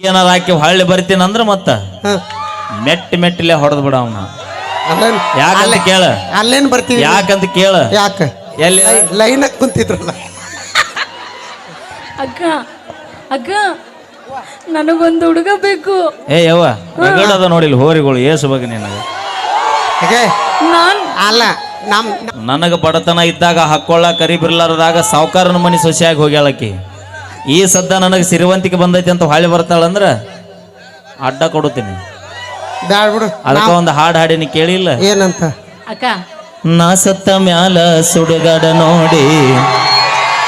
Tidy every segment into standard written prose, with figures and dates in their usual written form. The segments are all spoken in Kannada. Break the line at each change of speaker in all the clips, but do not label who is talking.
ಏನಾರ ಹಾಕಿ ಹೊಳ್ಳಿ ಬರ್ತೀನಿ ಅಂದ್ರೆ ಮತ್ತ ಮೆಟ್ಟಿಲೆ ಹೊಡೆದ್ ಬಿಡ ಅವನ. ಯಾಕಂತ ಕೇಳ,
ಅಲ್ಲೇನ್ ಬರ್ತೀವಿ
ಯಾಕಂತ ಕೇಳ,
ಯಾಕ
ಎಲ್ಲಿ
ಲೈನ್ ಕುಂತಿದ್ರಲ್ಲ.
ಅಕ್ಕ ಅಕ್ಕ ನನಗೊಂದು ಹುಡುಗ ಬೇಕು.
ಏ ಯವ್ವ ರಗಡದ ನೋಡಿಲ್ಲ ಹೋರಿಗಳು ಏಸು ಬಗ್ಗೆ ನಿನಗೆ.
ನಾನ್
ಅಲ್ಲ ನಮ್
ನನಗ ಬಡತನ ಇದ್ದಾಗ ಹಾಕೊಳ್ಳ ಕರಿ ಬಿರ್ಲಾರದಾಗ ಸಾವುಕಾರನ ಮನಿ ಸೊಸೆಯಾಗಿ ಹೋಗ್ಯಾಳಕಿ. ಈ ಸದ್ದ ನನಗೆ ಸಿರಿವಂತಿಕೆ ಬಂದೈತಿ ಅಂತ ಹೊಳ್ಳಿ ಬರ್ತಾಳಂದ್ರ ಅಡ್ಡ ಕೊಡುತ್ತೀನಿ.
ಬ್ಯಾಡ ಬಿಡು.
ಅದಕ್ಕ ಒಂದು ಹಾಡು ಹಾಡಿನಿ ಕೇಳಿಲ್ಲ
ಏನಂತ?
ಅಕ್ಕ
ನಾ ಸತ್ತ ಮ್ಯಾಲ ಸುಡುಗಾಡ ನೋಡಿ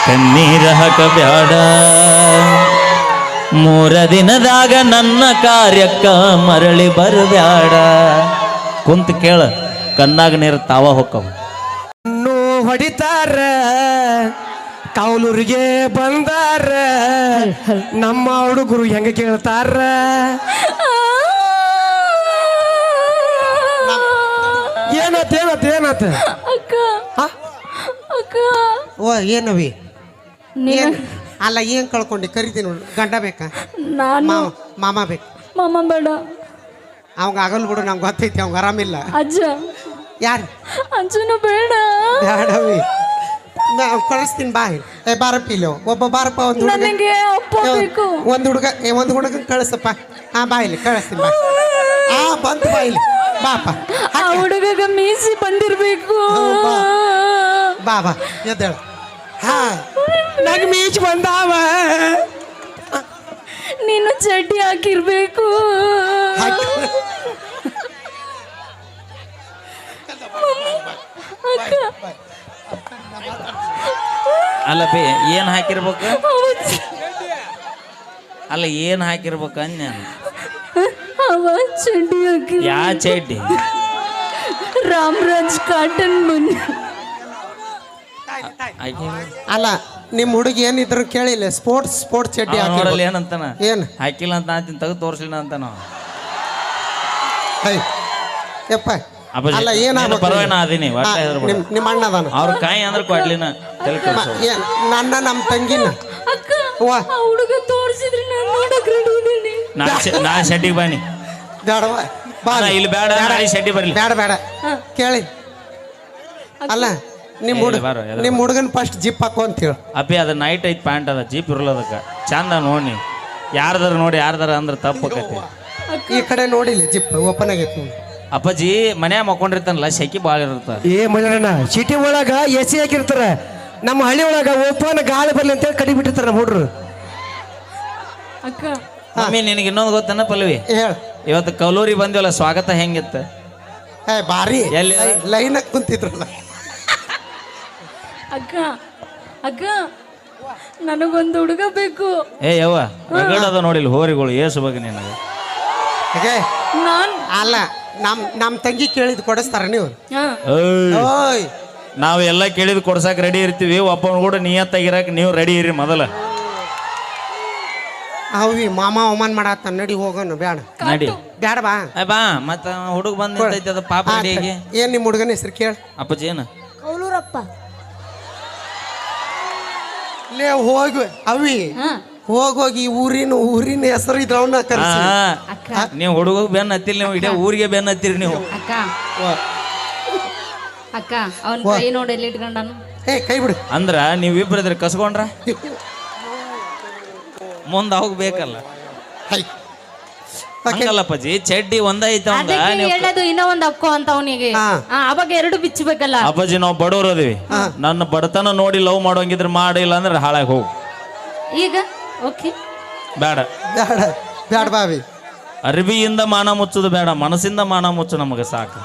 ಕಣ್ಣೀರ ಹಾಕ ಬ್ಯಾಡ, 3 ದಿನದಾಗ ನನ್ನ ಕಾರ್ಯಕ್ಕ ಮರಳಿ ಬರಬ್ಯಾಡ. ಕುಂತ ಕೇಳ, ಕಣ್ಣಾಗ ನೀರು ತಾವ ಹೊಕ್ಕವು.
ಹೊಡಿತಾರ ಕಾವಲೂರಿಗೆ ಬಂದಾರ, ನಮ್ಮ ಹುಡುಗರು ಹೆಂಗ ಕೇಳ್ತಾರ. ಏನತ್ತ
ಅಕ್ಕ ಅಕ್ಕ
ಓ ಏನವಿ
ನೀನು
ಏನ್ ಅಲ್ಲ ಏನ್ ಕಳ್ಕೊಂಡಿ? ಕರಿತೀನಿ ನೋಡು. ಗಂಡ ಬೇಕಾ?
ನಾನು
ಮಾಮ ಬೇಕು.
ಮಾಮ ಬೇಡ.
ಅವಂಗ ಆಗಲ್ ಬಿಡು, ನಂಗೆ ಗೊತ್ತೈತಿ ಅವಂಗ ಆರಾಮಿಲ್ಲ.
ಅಜ್ಜ
ಯಾರು?
ಅಜ್ಜನು ಬೇಡ.
ಬ್ಯಾಡವಿ, ಕಳಿಸ್ತೀನಿ ಬಾ. ಏ ಬಾರಪ್ಪ ಇಲ್ಲಿ ಒಬ್ಬ ಬಾರಪ್ಪ. ಒಂದು
ನನಗೆ ಅಪ್ಪ ಬೇಕು.
ಒಂದು ಹುಡುಗನ ಕಳಿಸಪ್ಪ. ಹಾ ಬಾ ಇಲ್ಲಿ ಕಳಿಸ್ತೀನಿ ಬಾ. ಆ ಬಂತು ಬಾ ಇಲ್ಲಿ ಬಾಪ.
ಆ ಹುಡುಗಗ ಮೀಸಿ ಬಂದಿರ್ಬೇಕು.
ಬಾ ಬಾ ಎದ್ದೇಳು. ಹಾ
ನಂಗೆ ಮೀಚ್ ಬಂದಾವ.
ನೀನು ಚಡ್ಡಿ ಹಾಕಿರ್ಬೇಕು. ಅಕ್ಕ
ಅಲ್ಲ ಬೇ ಏನ್ ಹಾಕಿರ್ಬೇಕು? ಅಲ್ಲ ಏನ್ ಹಾಕಿರ್ಬೇಕು ಅನ್ಯ?
ಅವ ಚಡ್ಡಿ ಹಾಕಿ.
ಯಾ ಚಡ್ಡಿ?
ರಾಮರಾಜ್ ಕಾಟನ್ ಬನ್ನಿ.
ಅಲ್ಲ ನಿಮ್ಮ ಹುಡುಗಿ ಏನಿದ್ರು ಕೇಳಿಲ್ಲ. ಸ್ಪೋರ್ಟ್ಸ್ ಚಡ್ಡಿ
ನೋಡಲ್ಲ
ಹಾಕಿ
ಏನಂತಾನ?
ಏನ್
ಹಾಕಿಲ್ಲ ಅಂತ ಅಂತೀನಿ, ತೆಗೆದು ತೋರಿಸಲಿಲ್ಲ ಅಂತ ನಾವು.
ಯಪ್ಪ ಅಲ್ಲ ಏನಾಗ
ಪರವಾಗಿನ ಅದೀನಿ ಒಟ್ಟ ಹೆದರ್ಬೇಡ.
ನಿಮ್ಮ ಅಣ್ಣ ಅದಾನ.
ಅವ್ರ ಕಾಯಿ ಅಂದ್ರೆ ಕೊಡ್ಲಿನ ತಲೆ ಕೆಡ್ಸೋದು.
ನಮ್ಮ ತಂಗಿನ
ಅಕ್ಕ ಆ ಹುಡುಗ ತೋರಿಸಿದ್ರೆ ನಾನು ನೋಡಕ್ ರೆಡಿ ಇದ್ದೀನಿ.
ನಾ ಶೆಟ್ಟಿಗೆ ಬನ್ನಿ.
ಬೇಡವ ಬಾ.
ಇಲ್ಲಿ ಬೇಡ, ನಾಳೆ ಶೆಟ್ಟಿ ಬರ್ಲಿ.
ಬೇಡ ಕೇಳಿ. ಅಲ್ಲ ನಿಮ್ಮ ಹುಡುಗನ್ ಫಸ್ಟ್ ಜಿಪ್ ಹಾಕೋ ಅಂತ ಹೇಳು.
ಅಪ್ಪಿ ಅದ ನೈಟ್ ಐತ್ ಪ್ಯಾಂಟ್ ಅದ, ಜೀಪ್ ಇರಲದಕ್ಕ ಚಂದ ನೋಡಿ. ಯಾರ್ದಾರ ನೋಡಿ ಯಾರ್ದಾರ ಅಂದ್ರೆ ತಪ್ಪಕೈತಿ.
ಈ ಕಡೆ ನೋಡಿಲ್ಲ, ಜಿಪ್ ಓಪನ್ ಆಗೈತಿ ನೋಡಿ.
ಅಪ್ಪಾಜಿ ಮನ್ಯಾಗ ಮಕ್ಕೊಂಡಿರ್ತಾನಲ್ಲ, ಶೆಕಿ ಭಾಳ ಇರ್ತ.
ಏ ಮಲ್ಲಣ್ಣ, ಸಿಟಿ ಒಳಗ ಎಸಿ ಹಾಕಿರ್ತಾರ, ನಮ್ಮ ಹಳ್ಳಿ ಒಳಗ ಓಪನ್ ಗಾಳಿ ಬರ್ಲಿ ಅಂತೇಳಿ ಕಡಿ ಬಿಟ್ಟಿರ್ತಾರ ನಮ್ಮ ಹುಡ್ರು.
ಅಕ್ಕ
ಮಮ್ಮಿ ನಿನಗೆ ಇನ್ನೊಂದು ಗೊತ್ತನ ಪಲ್ವಿ?
ಹೇಳು.
ಇವತ್ತು ಕಲೂರಿ ಬಂದಿವಲ್ಲ, ಸ್ವಾಗತ ಹೆಂಗಿತ್ತು?
ಏ ಬಾರಿ
ಎಲ್ಲಿ?
ಲೈನ್ ಕುಂತಿದ್ರಲ್ಲ.
ಅಕ್ಕ ನನಗೊಂದು ಹುಡುಗ ಬೇಕು.
ಏ ಯವ್ವ ರಗಡದ ನೋಡಿಲ್ಲ ಹೋರಿಗಳು ಏಸು ಬಗ್ಗೆ ನಿನಗೆ.
ನಾನ್
ಅಲ್ಲ ನಮ್ಮ ತಂಗಿ ಕೇಳಿದ್ ಕೊಡಿಸ್ತಾರ ನೀವು? ಓಯ್
ನಾವೆಲ್ಲ ಕೇಳಿದ್ ಕೊಡ್ಸಕ್ ರೆಡಿ ಇರ್ತೀವಿ. ಒಬ್ಬನ ಕೂಡ ನಿಯತ್ತಾಗಿರಕ್ ನೀವು ರೆಡಿ ಇರಿ ಮೊದಲ.
ಅವಿ ಮಾಮ ಅವಮಾನ ಮಾಡತ್ತ, ನಡಿ ಹೋಗೋಣ. ಬೇಡ
ನಡಿ
ಬೇಡ ಬಾ.
ಬಾ ಮತ್ತ ಹುಡುಗ ಬಂದೈತಿ ಅದ ಪಾಪ ರೆಡಿಯಾಗಿ.
ಏನ್ ನಿಮ್ಮ ಹುಡುಗನ ಹೆಸರು ಕೇಳ?
ಅಪ್ಪಾಜಿ ಏನು?
ಕೌಲೂರಪ್ಪ.
ಲೇ ಹೋಗಿ ಅವಿ ಹೋಗಿ ಊರಿನ ಹೆಸರು ಇದ್ರವನ್ನ ಕರೆಸಿ.
ನೀವು ಹುಡುಗ ಬೆನ್ ಹತ್ತಿಲ್ಲ, ನೀವು ಇಡೀ ಊರಿಗೆ ಬೆನ್ ಹತ್ತಿರಿ ನೀವು.
ಅಕ್ಕ ಅವನ್ ಕೈ ನೋಡಿ ಎಲ್ಲಿ ಇಟ್ಕೊಂಡಾನು.
ಏ ಕೈ ಬಿಡು.
ಅಂದ್ರ ನೀವಿಬ್ರು ಇದ್ರೆ ಕಸ್ಕೊಂಡ್ರ ಮುಂದ ಹೋಗ್ಬೇಕಲ್ಲ. ಹಂಗಲ್ಲಪ್ಪಾಜಿ, ಚಡ್ಡಿ ಒಂದ ಐತ.
ಹೇಳೋದು ಇನ್ನೂ ಒಂದು ಅಕ್ಕೋ ಅಂತ ಅವನಿಗೆ. ಅವಾಗ 2 ಬಿಚ್ಚಬೇಕಲ್ಲ.
ಅಪ್ಪಾಜಿ ನಾವು ಬಡವ್ರು ಅದೀವಿ. ನನ್ನ ಬಡತನ ನೋಡಿ ಲವ್ ಮಾಡೋಂಗಿದ್ರೆ ಮಾಡಿಲ್ಲ ಅಂದ್ರೆ ಹಾಳಾಗಿ ಹೋಗು.
ಈಗ ಓಕೆ
ಬೇಡ
ಬೇಡ ಬಾವಿ.
ಅರ್ಬಿಯಿಂದ ಮಾನ ಮುಚ್ಚೋದು ಬೇಡ, ಮನಸ್ಸಿಂದ ಮಾನ ಮುಚ್ಚು ನಮಗೆ ಸಾಕು.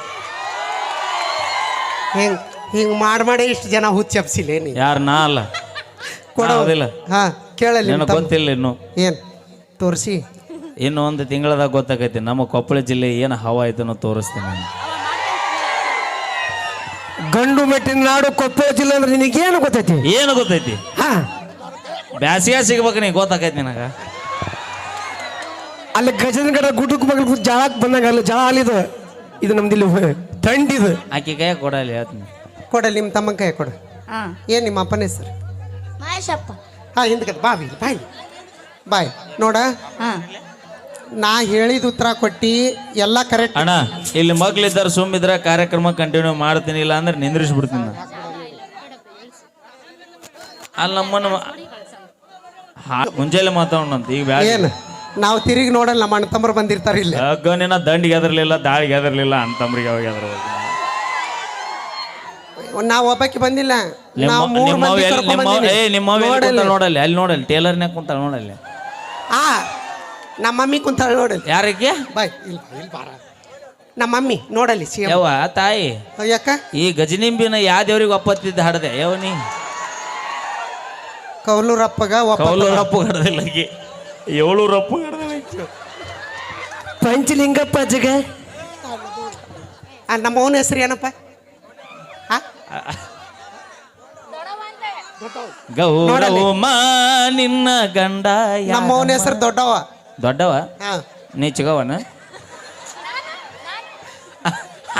ಹಿಂಗ್ ಮಾಡಿ ಇಷ್ಟು ಜನ ಹುಚ್ಚಪ್ಸಿಲ್ಲ ನೀ.
ಯಾರು? ನಾ ಅಲ್ಲ, ಕೊಡೋದಿಲ್ಲ.
ಹಾ ಕೇಳಲಿ.
ನನಗೆ ಗೊತ್ತಿಲ್ಲ ಇನ್ನು.
ಏನ್ ತೋರಿಸಿ?
ಇನ್ನು 1 ತಿಂಗಳದಾಗ ಗೊತ್ತಾಗೈತಿ ನಮ್ಮ ಕೊಪ್ಪಳ ಜಿಲ್ಲೆ ಏನು ಹವಾ ಐತನೋ ತೋರಿಸ್ತೀನಿ ನಾನು.
ಗಂಡು ಮೆಟ್ಟಿನ ನಾಡು ಕೊಪ್ಪಳ ಜಿಲ್ಲೆ ಅಂದ್ರೆ ನಿನಗೇನು ಗೊತ್ತೈತಿ?
ಏನು ಗೊತ್ತೈತಿ?
ಹಾ,
ಬ್ಯಾಸಿಗೆ ಸಿಗ್ಬೇಕು ನೀ, ಗೊತ್ತಾಗೈತಿ ನಿನಗ.
ಅಲ್ಲಿ ಗಜನಗಡ ಗುಡ್ಡಕ್ಕೆ ಮಗಲ್ ಜಾಳಕ್ಕೆ ಬಂದಂಗ ಅಲ್ಲ, ಜಾಳ ಅಲ್ಲಿದು. ಇದು ನಮ್ದಿಲ್ಲಿ ಥಂಡಿದು.
ಆಕೆ ಕೈ ಕೊಡಲಿ ಹೇಳ್ತೀನಿ.
ಕೊಡಲಿ, ನಿಮ್ಮ ತಮ್ಮನ ಕೈ ಕೊಡು. ಏನ್ ನಿಮ್ಮ ಅಪ್ಪನ ಹೆಸರು?
ಮಹೇಶಪ್ಪ.
ಹಾ ಹಿಂದಕ್ಕೆ ಬಾವಿ ಬಾಯಿ ಬಾಯ್ ನೋಡ
ಹಾ
ನಾ ಹೇಳಿದ ಉತ್ತರ ಕೊಟ್ಟಿ ಎಲ್ಲ ಕರೆಕ್ಟ್.
ಅಣ್ಣ ಇಲ್ಲಿ ಮಕ್ಳಿದ್ದಾರೆ ಸುಮ್ಮಿದ್ರ ಕಾರ್ಯಕ್ರಮ ಕಂಟಿನ್ಯೂ ಮಾಡ್ತೀನಿ, ಇಲ್ಲ ಅಂದ್ರೆ ನಿಂದ್ರಿಸ್ಬಿಡ್ತೀನಿ ನಾ. ಅಲ್ಲಿ ನಮ್ಮನ್ನು ಮುಂಜಾನೆ ಮಾತಾಡೋಣಂತ ಈಗ ಬ್ಯಾಡ.
ಏನ್ ನಾವು ತಿರುಗಿ ನೋಡಲ್ಲ, ನಮ್ಮ ಅಣ್ಣ ತಮ್ಮರು ಬಂದಿರ್ತಾರ ಇಲ್ಲಿ.
ಗಣ್ಣಿನ ದಂಡಿಗೆ ಎದರ್ಲಿಲ್ಲ, ದಾಳಿಗೆ ಎದರ್ಲಿಲ್ಲ, ಅಂತಂಬ್ರಿಗೆ ಅವಾಗ ಎದ್ರ
ನಾವ್ ಒಬ್ಬಕ್ಕೆ ಬಂದಿಲ್ಲ, ನಾವು ಮೂರು ಮಂದಿ ಕರ್ಕೊಂಡ್ ಬಂದೀನಿ.
ನೋಡಲ್ಲಿ ಅಲ್ಲಿ ನೋಡಲ್ಲಿ ಟೇಲರ್ನ್ಯಾಗ ಕುಂತಾಳ ನೋಡಲ್ಲಿ.
ಆ ನಮ್ಮ ಮಮ್ಮಿ ಕುಂತಾಳ ನೋಡಲ್ಲಿ.
ಯಾರಿಗೆ
ಬಾಯ್ ಇಲ್ಲಿ ಬಾರ. ನಮ್ಮ ಮಮ್ಮಿ ನೋಡಲ್ಲಿ
ಯವ್ವ ತಾಯಿ,
ಯಾಕ
ಈ ಗಜನಿಂಬಿನ ಯಾವ ದೇವ್ರಿಗೆ ಒಪ್ಪತ್ತಿದ್ದ ಹಾಡದೆ ಯಾವ ನೀ
ಕೌಲೂರಪ್ಪಗ
ಕೌಲೂರಪ್ಪ ಹಡದಿಲ್ಲ, 7 ರಪ್ಪ ಹಡದಿಲ್ಲ.
ಪಂಚಲಿಂಗಪ್ಪ ಜಗ
ನಮ್ಮ ಅವನ ಹೆಸರು ಏನಪ್ಪ?
ಗೌರವಮ್ಮ ನಿನ್ನ ಗಂಡ
ನಮ್ಮ ಅವನ ಹೆಸರು ದೊಡ್ಡವ.
ದೊಡ್ಡವ
ಹಾ
ನೀ ಚಿಗವನ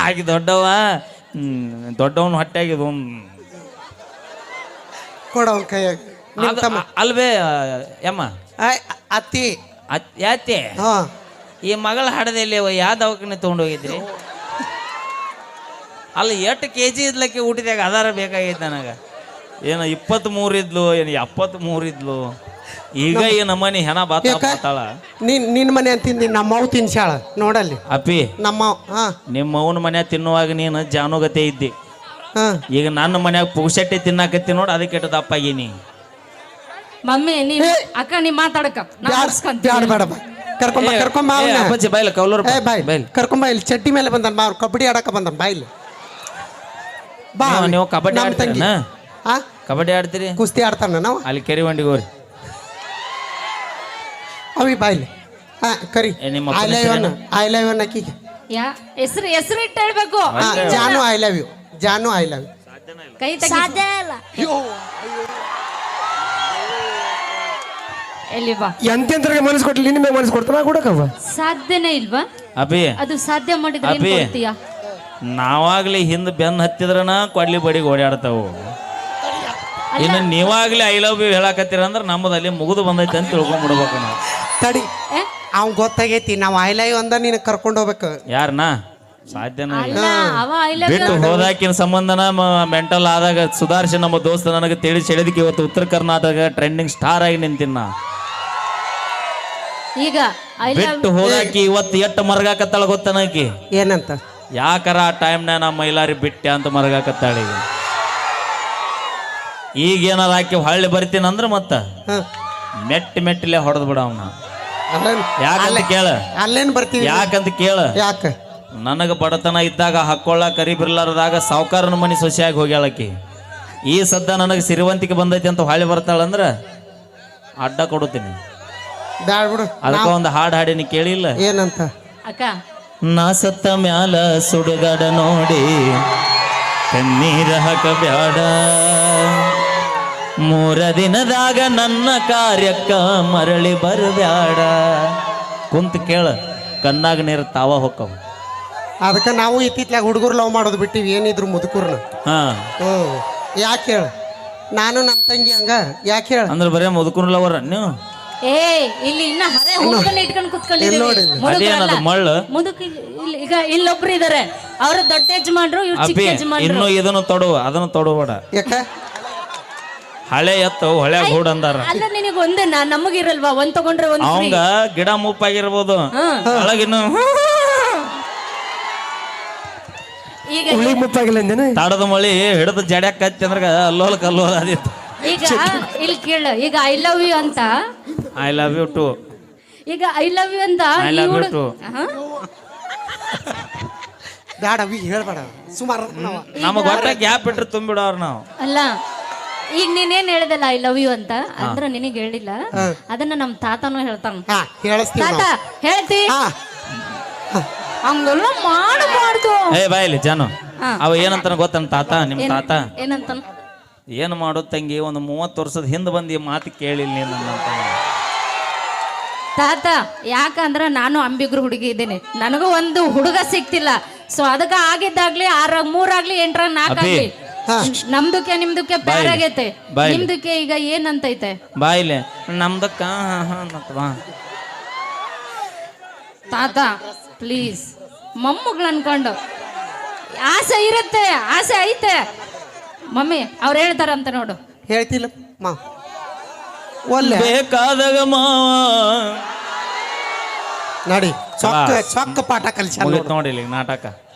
ಆಗಿ ದೊಡ್ಡವ. ದೊಡ್ಡವನು ಹೊಟ್ಟೆಗಿದ್
ಕೊಡ ಅವನ ಕೈಯಾಗ.
ಅಲ್ವೇ ಯಮ್ಮ
ಅತ್ತಿ
ಯಾತೆ
ಹಾ
ಈ ಮಗಳ ಹಾಡದಲ್ಲಿ ಯಾವ ದವಾಖಾನೆ ತಗೊಂಡೋಗಿದ್ರಿ? ಅಲ್ಲ 8 kg ಇದ್ಲಕ್ಕೆ ಊಟದಾಗ ಆಧಾರ ಬೇಕಾಗೈತೆ ನನಗೆ. ಏನು 23 ಇದ್ಲು, ಏನು 73 ಇದ್ಲು. ಈಗ ಈ ನಮ್ಮನಿ ಹೆಣ ಬಾತಾಳ.
ನಿನ್ನ ಮನೆ ಅಂತಿಂದಿ ನಮ್ಮ ಅವ್ ತಿನ್ಸಾಳ ನೋಡಲ್ಲಿ.
ಅಪ್ಪಿ
ನಮ್ಮ ಹಾ
ನಿಮ್ಮ ಅವನ ಮನ್ಯಾಗ ತಿನ್ನುವಾಗ ನೀನು ಜಾನುಗತೆ ಇದ್ದಿ.
ಹಾ
ಈಗ ನನ್ನ ಮನ್ಯಾಗ ಪುಗ್ಸಟ್ಟೆ ತಿನ್ನಾಕತ್ತಿ ನೋಡಿ, ಅದಕ್ಕೆ ಕೆಟ್ಟ ದಪ್ಪಾಗೀನಿ.
ಮಮ್ಮಿ ನೀ ಅಕ್ಕ ನೀ ಮಾತಾಡಕ
ಬ್ಯಾಡ ಬೇಡ ಬಾ ಕರ್ಕೊಂಬ
ಅಪ್ಪಾಜಿ ಬಾಯ್ಲ ಕೌಲೂರ್
ಬಾಯ್ ಕರ್ಕೊಂಬ. ಇಲ್ಲಿ ಚಡ್ಡಿ ಮೇಲೆ ಬಂದನ್ ಬಾ, ಅವ್ರು ಕಬಡ್ಡಿ ಆಡಕ ಬಂದನ್ ಬಾಯ್ಲಿ ಬಾ.
ನೀವು ಕಬಡ್ಡಿ
ನಮ್ಮ ತಂಗಿ ಹಾ
ಕಬಡ್ಡಿ ಆಡ್ತೀರಿ,
ಕುಸ್ತಿ ಆಡ್ತಾನ ನಾವು
ಅಲ್ಲಿ ಕೆರಿ ಬಂಡಿಗೆ ಹೋರಿ.
ಅವಿ ಬಾಯ್ಲಿ ಹಾ ಕರಿ.
ನಿಮ್ಮ
ಐ ಲವ್ ಯು ಅಕ್ಕಿಗೆ
ಹೆಸರು ಇಟ್ಟು ಹೇಳ್ಬೇಕು.
ಜಾನು I love you, Janu I love you.
ಕೈ ಸಾಧ್ಯ ಇಲ್ಲ. ಎಲ್ಲಿ ಬಾ
ಎಂತೆಂತರಿಗೆ ಮನಸ್ಸು ಕೊಟ್ಲಿ, ನಿನ್ನ ಮೇಲೆ ಮನಸ್ಸು ಕೊಡ್ತಾನ ಕೊಡಕವ
ಸಾಧ್ಯನೇ ಇಲ್ವಾ?
ಅಭಿ
ಅದು ಸಾಧ್ಯ ಮಾಡಿದ್ರೆ ಏನ್ ಕೊಡ್ತೀಯ?
ನಾವಾಗ್ಲಿ ಹಿಂದ್ ಬೆನ್ ಹತ್ತಿದ್ರನ ಕೊಡ್ಲಿ ಬಡಿಗೆ ಓಡಾಡ್ತಾವು. ಇನ್ನು ನೀವಾಗ್ಲಿ ಐ ಲವ್ ಯು ಹೇಳಕತ್ತೀರ ಅಂದ್ರೆ ನಮ್ಮದಲ್ಲಿ ಮುಗಿದು ಬಂದೈತೆ ಅಂತ ತಿಳ್ಕೊಂಡ್ಬಿಡ್ಬೇಕು ನಾವು.
ತಡಿ ಅವ್ನ್ ಗೊತ್ತಾಗೈತಿ, ನಾವು ಐ ಲವ್ ಯು ಅಂದ ನೀನು ಕರ್ಕೊಂಡು ಹೋಗ್ಬೇಕು.
ಯಾರನ್ನ ಸಾಧ್ಯನ
ಅಲ್ಲ, ಅವ I love you
ಬಿಟ್ಟು ಹೋದಾಕಿನ ಸಂಬಂಧನ ಮೆಂಟಲ್ ಆದಾಗ ಸುಧಾರಿಸಿ ನಮ್ಮ ದೋಸ್ತ ನನಗೆ ತಿಳಿಸಿ ಹೇಳಿದಕ್ಕೆ ಇವತ್ತು ಉತ್ತರ ಕರ್ನಾಟಕ ಟ್ರೆಂಡಿಂಗ್ ಸ್ಟಾರ್ ಆಗಿ ನಿಂತಿನ.
ಈಗ I love
ಬಿಟ್ಟು ಹೋದಾಕಿ ಇವತ್ತು ಎಟ್ಟು ಮರಗಾಕತ್ತಾಳ ಗೊತ್ತನಕಿ
ಏನಂತ?
ಯಾಕಾರ ಆ ಟೈಮ್ನ ನಮ್ಮ ಮೈಲಾರಿ ಬಿಟ್ಟೆ ಅಂತ ಮರಗಾಕತ್ತಾಳ. ಈಗ ಏನಾರ ಹಾಕಿ ಹೊಳ್ಳಿ ಬರ್ತೀನಿ ಅಂದ್ರೆ ಮತ್ತ ಮೆಟ್ಟಿಲೆ ಹೊಡೆದ್ ಬಿಡ ಅವನ. ಯಾಕಂತ ಕೇಳ,
ಅಲ್ಲೇನ್ ಬರ್ತೀವಿ?
ಯಾಕಂತ ಕೇಳ,
ಯಾಕ
ನನಗೆ ಬಡತನ ಇದ್ದಾಗ ಹಾಕೊಳ್ಳ ಕರಿಬಿರ್ಲಾರದಾಗ ಸಾವುಕಾರನ ಮನೆ ಸೊಸೆಯಾಗಿ ಹೋಗ್ಯಾಳಕಿ. ಈ ಸದ್ದ ನನಗೆ ಸಿರಿವಂತಿಕೆ ಬಂದೈತಿ ಅಂತ ಹೊಳ್ಳಿ ಬರ್ತಾಳಂದ್ರ ಅಡ್ಡ ಕೊಡುತ್ತೀನಿ.
ಬ್ಯಾಡ ಬಿಡು.
ಅದಕ್ಕ ಒಂದು ಹಾಡು ಹಾಡಿನಿ ಕೇಳಿಲ್ಲ?
ಏನಂತ?
ಅಕ್ಕ
ನಾ ಸತ್ತ ಮ್ಯಾಲ ಸುಡುಗಾಡ ನೋಡಿ ಕಣ್ಣೀರ ಹಾಕ ಬ್ಯಾಡ, 3 ದಿನದಾಗ ನನ್ನ ಕಾರ್ಯಕ್ಕ ಮರಳಿ ಬರಬ್ಯಾಡ. ಕುಂತ ಕೇಳ, ಕಣ್ಣಾಗ ನೀರು ತಾವ ಹೊಕ್ಕವು.
ಅದಕ್ಕೆ ನಾವು ಇತ್ತಿತ್ಲಾಗ ಹುಡುಗರು ಲವ್ ಮಾಡೋದು ಬಿಟ್ಟಿವಿ, ಏನಿದ್ರು ಮುದುಕೂರ್ನ. ಯಾಕೆ ಹೇಳ? ನಾನು ನಮ್ಮ ತಂಗಿ ಹಂಗ ಯಾಕೆ ಹೇಳ?
ಅಂದ್ರೆ ಬರೇ ಮುದುಕುನ್ ಲವರ್ ನೀವು?
ಇಲ್ಲಿ ಇನ್ನ ಹರೆ ಹುಡುಗನ ಇಟ್ಕೊಂಡು ಕುತ್ಕೊಂಡಿದ್ದೀವಿ.
ಮಳ್ಳು
ಈಗ ಇಲ್ಲೊಬ್ರು ಇದಾರೆ, ಅವ್ರ ದೊಡ್ಡ ಯಜಮಾನ್ರು, ಇವ್ರು ಚಿಕ್ಕ ಯಜಮಾನ್ರು.
ಇನ್ನು ಇದನ್ನು ತೊಡುವ ಅದನ್ನು ತೊಡಬೇಡ.
ಯಾಕ?
ಹಳೆ ಎತ್ತು ಹೊಳೆ ಗೂಡ್ ಅಂದಾರ.
ಅಲ್ಲ ನಿನಗೆ ಒಂದೇನ, ನಮಗಿರಲ್ವಾ? ಒಂದ್ ತಗೊಂಡ್ರೆ ಒಂದ್
ಅವಂಗ ಗಿಡ ಮುಪ್ಪಾಗಿರ್ಬೋದು, ಒಳಗಿನ್ನು
ಈಗ
ಹುಳಿ ಮುಪ್ಪಾಗಿಲ್ಲ
ತಾಡದ ಮಳಿ ಹಿಡಿದು ಜಡ್ಯಾಕ ಹತ್ತಿ ಅಂದ್ರ ಅಲ್ಲೋಲ್ ಕಲ್ಲೋಲ್ ಅದಿತ್ತು.
ಈಗ ಇಲ್ಲಿ ಕೇಳು, ಈಗ ಐ ಲವ್ ಯು ಅಂತ,
ಐ ಲವ್ ಯು ಟು.
ಈಗ ಐ ಲವ್ ಯು ಅಂತ
ಐ ಲವ್ ಯು ಟು
ಬ್ಯಾಡ ಅವಿ ಹೇಳ್ಬೇಡ ಸುಮಾರು.
ನಮಗ ಒಟ್ಟ ಗ್ಯಾಪ್ ಇಟ್ರೆ ತುಂಬಿಡೋರ್ ನಾವು.
ಅಲ್ಲ, ಈಗ ನೀನೇನ್ ಹೇಳಿದಲ್ಲ ಐ ಲವ್ ಯು ಅಂತ, ಅಂದ್ರ ನಿನಗೆ ಹೇಳಿಲ್ಲ, ಅದನ್ನ ನಮ್ ತಾತನೂ ಹೇಳ್ತಾನ. ತಾತ ಹೇಳ್ತಿ ಹಂಗೆಲ್ಲ ಮಾಡಬಾರ್ದು.
ಬಾಯಿಲಿ ಜಾನು, ಅವ ಏನಂತಾನ ಗೊತ್ತನ ತಾತ? ನಿಮ್ ತಾತ
ಏನಂತ?
ಏನು ಮಾಡೋದು ತಂಗಿ, ಒಂದು 30 ವರ್ಷದ ಹಿಂದೆ ಬಂದು ಈ ಮಾತು ಕೇಳಿಲ್ಲ ನೀನು ಅಂತ.
ತಾತ ಯಾಕಂದ್ರ ನಾನು ಅಂಬಿಗ್ರು ಹುಡುಗಿ ಇದ್ದೇನೆ, ನನಗೂ ಒಂದು ಹುಡುಗ ಸಿಕ್ತಿಲ್ಲ. ಸೊ ಅದಕ್ಕ ಆಗಿದ್ದಾಗ್ಲಿ 6 3 ಆಗ್ಲಿ 8 4 ಆಗ್ಲಿ ನಮ್ದಕ್ಕೆ ನಿಮ್ದಕ್ಕೆ ಪ್ಯಾರಾಗೈತೆ
ಬಾಯ್ಲಿ.
ನಿಮ್ದಕ್ಕೆ ಈಗ ಏನಂತೈತೆ
ಬಾಯಿಲೆ ನಮ್ದಕ್ಕ ಬಾ
ತಾತ ಪ್ಲೀಸ್ ಮೊಮ್ಮಗಳು ಅನ್ಕೊಂಡು ಆಸೆ ಇರುತ್ತೆ ಆಸೆ ಐತೆ ಮಮ್ಮಿ ಅವ್ರು ಹೇಳ್ತಾರಂತ ನೋಡು
ಹೇಳ್ತಿಲ್ಲ ಮಾ ಒಲ್ಲೆ
ಬೇಕಾದಾಗ ಮಾವ
ನಡಿ ಸೊಕ್ಕ ಸೊಕ್ಕ ಪಾಠ ಕಲಿಸ
ಮುಗಿತ್ ನೋಡಿ ಇಲ್ಲಿ ನಾಟಕ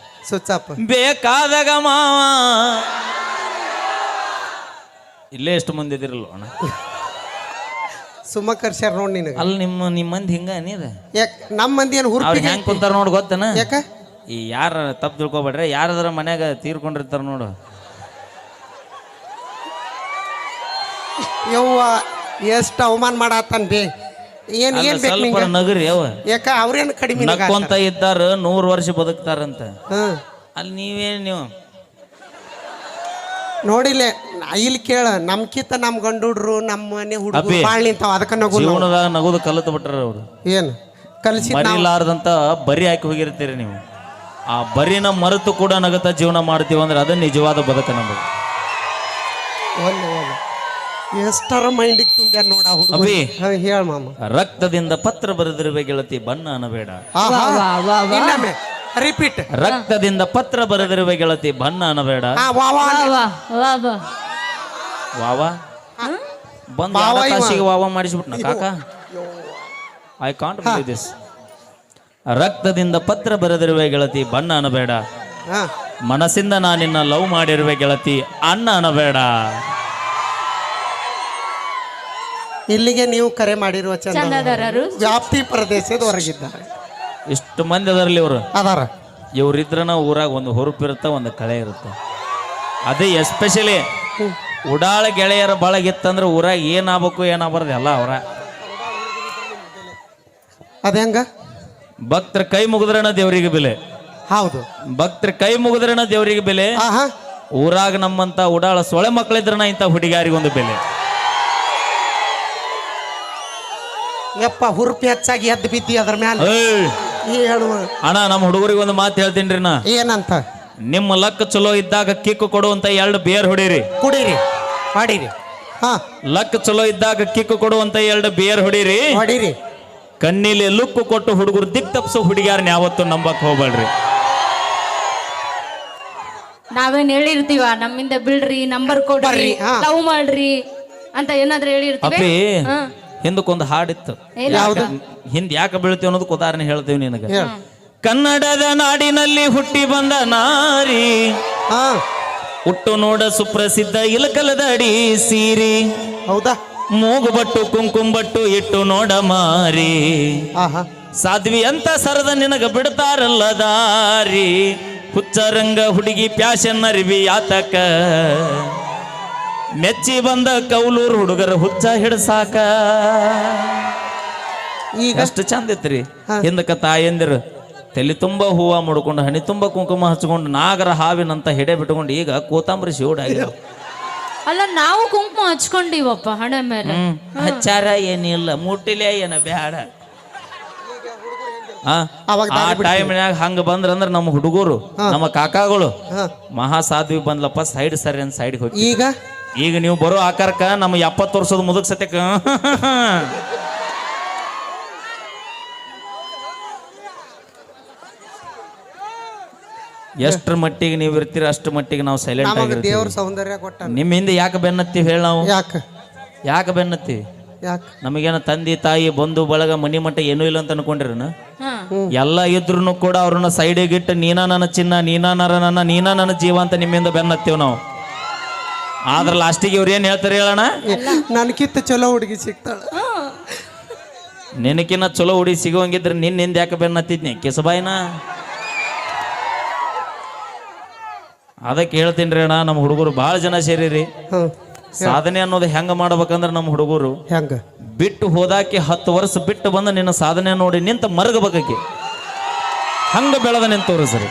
ಸುಚ್ಚಪ್ಪ
ಬೇಕಾದಾಗ ಮಾವ ಇಲ್ಲೇ ಎಷ್ಟು ಮಂದಿ ಇದಿರಲ್ಲ ಅಣ್ಣ
ಸುಮ್ಮ ಕರ್ಸ್ಯಾರ ನೋಡಿ ನಿನಗೆ
ಅಲ್ಲಿ ನಿಮ್ಮ ಮಂದಿ ಹಿಂಗ ನೀದ
ಯಾಕೆ ನಮ್ಮ ಮಂದಿ ಏನು
ಅವ್ರು
ಹುರುಪಿಗೆ
ಹೆಂಗ್ ಕುಂತಾರ ನೋಡು ಗೊತ್ತನ
ಯಾಕ
ಈ ಯಾರ ತಪ್ಪು ತಿಳ್ಕೊಬೇಡ್ರಿ ಯಾರದ್ರ ಮನ್ಯಾಗ ತೀರ್ಕೊಂಡಿರ್ತಾರ ನೋಡು
ಯವ್ವ ಎಷ್ಟು ಅವಮಾನ ಮಾಡತ್ತಾನ ಬೇ ಏನ್
ಅಲ್ಲ,
ಏನ್ ಬೇಕು
ಸ್ವಲ್ಪ
ನಿಂಗೆ
ನಗರಿ ಅವ
ಯಾಕ ಅವ್ರೇನು ಕಡಿಮೆ ನಿನಗ?
ನಕ್ಕೊಂತ ಇದ್ದಾರ 100 ವರ್ಷ ಬದುಕ್ತಾರಂತ
ಹ್ಮ್
ಅಲ್ಲಿ ನೀವೇನ್ ನೀವು
ನೋಡಿಲೆ ಇಲ್ಲಿ ಕೇಳ ನಮ್ಕಿಂತ ನಮ್ ಗಂಡು ಹುಡ್ರು ನಮ್ಮ ಮನೆ ಹುಡುಗರು
ಅಪ್ಪಿ,
ಬಾಳ್ ನಿಂತಾವ ಅದಕ್ಕ ನಗು
ಜೀವನದಾಗ ನಗುದು ಕಲಿತು ಬಿಟ್ರ ಅವ್ರು
ಏನು ಕಲಿಸಿ
ಮರಿಲಾರ್ದಂತ ಬರಿ ಹಾಕಿ ಹೋಗಿರ್ತೀರಿ ನೀವು ಆ ಬರಿನ ಮರೆತು ಕೂಡ ನಗತ ಜೀವನ ಮಾಡ್ತೀವಿ ಅಂದ್ರೆ ಅದು ನಿಜವಾದ ಬದುಕ ನಮಗೆ
ಎಷ್ಟರ ಮೈಂಡಿಗೆ ತುಂಬ್ಯ ನೋಡ ಹುಡುಗ
ಅಭಿ.
ಹೇಳ ಮಾಮ
ರಕ್ತದಿಂದ ಪತ್ರ ಬರೆದಿರುವೆ ಗೆಳತಿ ಬಣ್ಣ ಅನ್ನಬೇಡ
ಇನ್ನೊಮ್ಮೆ ರಿಪೀಟ್
ರಕ್ತದಿಂದ ಪತ್ರ ಬರೆದಿರುವೆ ಗೆಳತಿ ಬಣ್ಣ ಅನ್ನಬೇಡ
ವಾ ವಾ
ವಾ ವಾ ವಾ
ವಾವ ಬಂದ್
ವಾವ ಇವ.
ಕಾಶಿಗೆ ವಾವ ಮಾಡಿಸ್ಬಿಟ್ನ ಕಾಕ ಐ ಕಾಂಟ್ ಬಿಲೀವ್ ದಿಸ್ ರಕ್ತದಿಂದ ಪತ್ರ ಬರೆದಿರುವೆ ಗೆಳತಿ ಬಣ್ಣ ಅನ್ನಬೇಡ
ಹಾ.
ಮನಸ್ಸಿಂದ ನಾನಿನ್ನ ಲವ್ ಮಾಡಿರುವೆ ಗೆಳತಿ ಅಣ್ಣ ಅನ್ನಬೇಡ
ಇಲ್ಲಿಗೆ ನೀವು ಕರೆ ಮಾಡಿರುವ ಚಂದ
ಚಂದದಾರರು
ವ್ಯಾಪ್ತಿ ಪ್ರದೇಶದ ಹೊರಗಿದ್ದಾರೆ
ಇಷ್ಟು ಮಂದಿ ಅದರಲ್ಲಿ ಇವರು
ಅದಾರ
ಇವ್ರಿದ್ರನ ಊರಾಗ ಒಂದು ಹುರುಪಿರುತ್ತೆ ಒಂದು ಕಳೆ ಇರುತ್ತೆ ಅದೇ ಎಸ್ಪೆಷಲಿ ಉಡಾಳ ಗೆಳೆಯರ ಬಳಗಿತ್ತಂದ್ರೆ ಊರಾಗ ಏನಾಗಬೇಕು ಏನಾಗಬಾರ್ದು ಎಲ್ಲ ಅವರ
ಅದ ಹೆಂಗ
ಭಕ್ತರ ಕೈ ಮುಗಿದ್ರನ ದೇವರಿಗೆ ಬೆಲೆ
ಹೌದು
ಭಕ್ತರ ಕೈ ಮುಗಿದ್ರನ ದೇವರಿಗೆ ಬೆಲೆ
ಆಹಾ
ಊರಾಗ ನಮ್ಮಂತ ಉಡಾಳ ಸೊಳೆ ಮಕ್ಕಳಿದ್ರನ ಇಂಥ ಹುಡುಗಾರಿಗೊಂದು ಬೆಲೆ
ಯಪ್ಪ ಹುರುಪಿ ಹೆಚ್ಚಾಗಿ ಎದ್ದು ಬಿದ್ದಿ ಅದ್ರ ಮ್ಯಾಲ
ಏಯ್!
ಹೇಳುವ
ಅಣ್ಣ ನಮ್ಮ ಹುಡುಗರಿಗೆ ಒಂದು ಮಾತು ಹೇಳ್ತೀನಿ ನಾ
ಏನಂತ
ನಿಮ್ಮ ಲಕ್ ಚಲೋ ಇದ್ದಾಗ ಕಿಕ್ಕು ಕೊಡುವಂತ 2 ಬೇರ್ ಹೊಡೀರಿ
ಕುಡೀರಿ ಹೊಡೀರಿ ಹಾ
ಲಕ್ ಚಲೋ ಇದ್ದಾಗ ಕಿಕ್ಕು ಕೊಡುವಂತ 2 ಬೇರ್ ಹೊಡೀರಿ
ಹೊಡೀರಿ
ಕಣ್ಣಿಲಿ ಲುಕ್ಕು ಕೊಟ್ಟು ಹುಡುಗರು ದಿಕ್ ತಪ್ಸೋ ಹುಡುಗಿಯಾರನ್ನ ಯಾವತ್ತು ನಂಬಕ್ ಹೋಗ್ಬೇಡ್ರಿ
ನಾವೇನ್ ಹೇಳಿರ್ತೀವ ನಮ್ಮಿಂದ ಬಿಡ್ರಿ ನಂಬರ್ ಕೊಡ್ರಿ
ಬರ್ರಿ, ಹಾ.
ಲವ್ ಮಾಡ್ರಿ ಅಂತ ಏನಾದ್ರೂ ಹೇಳಿರ್ತೀವಿ
ಅಪ್ಪಿ
ಹಾ.
ಹಿಂದಕ್ಕೊಂದು ಹಾಡಿತ್ತು
ಯಾವ್ದು
ಹಿಂದ್ ಯಾಕೆ ಬೀಳ್ತೀವಿ ಅನ್ನೋದಕ್ಕೆ ಉದಾಹರಣೆ ಹೇಳ್ತೀವಿ ನಿನಗೆ
ಹೇಳ
ಕನ್ನಡದ ನಾಡಿನಲ್ಲಿ ಹುಟ್ಟಿ ಬಂದ ನಾರಿ
ಹಾ
ಹುಟ್ಟು ನೋಡ ಸುಪ್ರಸಿದ್ಧ ಇಲಕಲದಡಿ ಸೀರಿ
ಹೌದಾ
ಮೂಗುಬಟ್ಟು ಕುಂಕುಂಬಟ್ಟು ಇಟ್ಟು ನೋಡ ಮಾರಿ
ಆಹಾ
ಸಾಧ್ವಿ ಅಂತ ಸರದ ನಿನಗ ಬಿಡ್ತಾರಲ್ಲ ದಾರಿ ಹುಚ್ಚರಂಗ ಹುಡುಗಿ ಪ್ಯಾಶನ್ ಅರಿವಿ ಆತಕ ಮೆಚ್ಚಿ ಬಂದ ಕೌಲೂರು ಹುಡುಗರ ಹುಚ್ಚ ಹಿಡ್ಸಾಕ
ಈಗ
ಎಷ್ಟು ಚಂದ ಇತ್ರಿ ಹಿಂದಕ್ಕ ತಾಯಂದಿರು ತಲೆ ತುಂಬಾ ಹೂವ ಮುಡ್ಕೊಂಡು ಹನಿ ತುಂಬಾ ಕುಂಕುಮ ಹಚ್ಕೊಂಡು ನಾಗರ ಹಾವಿನಂತ ಹೆಡೆ ಬಿಟ್ಕೊಂಡು ಈಗ ಕೋತಂಬರಿ ಶಿವಡಾಗಿಲ್ಲ
ಅಲ್ಲ ನಾವು ಕುಂಕುಮ ಹಚ್ಕೊಂಡಿವಪ್ಪ ಹಣೆ ಮೇಲೆ
ಹಚ್ಚಾರ ಏನಿಲ್ಲ ಮುಟ್ಟಿಲೆ ಏನ ಬ್ಯಾಡ
ಅವಾಗ
ಆ ಟೈಮ್ನ್ಯಾಗ ಹಂಗ ಬಂದ್ರಂದ್ರ ನಮ್ಮ ಹುಡುಗರು ನಮ್ಮ ಕಾಕಾಗಳು ಮಹಾ ಸಾಧ್ವಿ ಬಂದ್ಲಪ್ಪ ಸೈಡ್ ಸರಿ ಅಂತ ಸೈಡ್ ಹೋಗಿ
ಈಗ
ಈಗ ನೀವು ಬರೋ ಆಕಾರಕ್ಕ ನಮ್ಮ 70 ವರ್ಷದ ಮುದುಕ್ ಸತ್ಯಕ್ಕ ಎಷ್ಟ್ರ ಮಟ್ಟಿಗೆ ನೀವು ಇರ್ತೀರ ಅಷ್ಟ್ರ ಮಟ್ಟಿಗೆ ನಾವು ಸೈಲೆಂಟ್
ನಮಗ
ಆಗಿರ್ತೀವಿ
ದೇವ್ರ ಸೌಂದರ್ಯ ಕೊಟ್ಟ
ನಿಮ್ಮ ಹಿಂದೆ ಯಾಕೆ ಬೆನ್ನತ್ತೀವಿ ಹೇಳಿ ನಾವು
ಯಾಕ
ಯಾಕೆ ಬೆನ್ನತ್ತೀವಿ
ಯಾಕ
ನಮಗೇನ ತಂದೆ ತಾಯಿ ಬಂಧು ಬಳಗ ಮನಿ ಮಟ್ಟ ಏನೂ ಇಲ್ಲ ಅಂತ ಅನ್ಕೊಂಡಿರನ
ಹಾ
ಎಲ್ಲ ಇದ್ರು ಕೂಡ ಅವ್ರನ್ನ ಸೈಡಿಗೆ ಇಟ್ಟು ನೀನಾ ನನ್ನ ಚಿನ್ನ ನೀನಾ ನನ್ನ ನೀನಾ ನನ್ನ ಜೀವ ಅಂತ ನಿಮ್ಮಿಂದ ಬೆನ್ನತ್ತೀವಿ ನಾವು ಆದ್ರ ಲಾಸ್ಟಿಗೆ ಇವ್ರು ಏನ್ ಹೇಳ್ತಾರೆ ಹೇಳೋಣ
ನನ್ಕಿತ್ತ ಚಲೋ ಹುಡುಗಿ ಸಿಗ್ತಾಳ
ನಿನಕಿನ್ನ ಚಲೋ ಹುಡಿ ಸಿಗುವಂಗಿದ್ರೆ ನಿನ್ನಿಂದ ಯಾಕೆ ಬೆನ್ನತ್ತಿದ್ನಿ ಕಿಸಬಾಯಿನ ಅದಕ್ಕೆ ಹೇಳ್ತೀನಿ ಅಣ್ಣ ನಮ್ಮ ಹುಡುಗರು ಭಾಳ ಜನ ಸೇರಿರಿ
ಹ್ಮ್
ಸಾಧನೆ ಅನ್ನೋದು ಹೆಂಗ ಮಾಡ್ಬೇಕಂದ್ರೆ ನಮ್ಮ ಹುಡುಗರು
ಹೆಂಗ
ಬಿಟ್ಟು ಹೋದಾಕಿ 10 ವರ್ಷ ಬಿಟ್ಟು ಬಂದು ನಿನ್ನ ಸಾಧನೆ ನೋಡಿ ನಿಂತ ಮರಗಬೇಕಿ ಹಂಗ ಬೆಳೆದ ನಿಂತವ್ರು ಸರಿ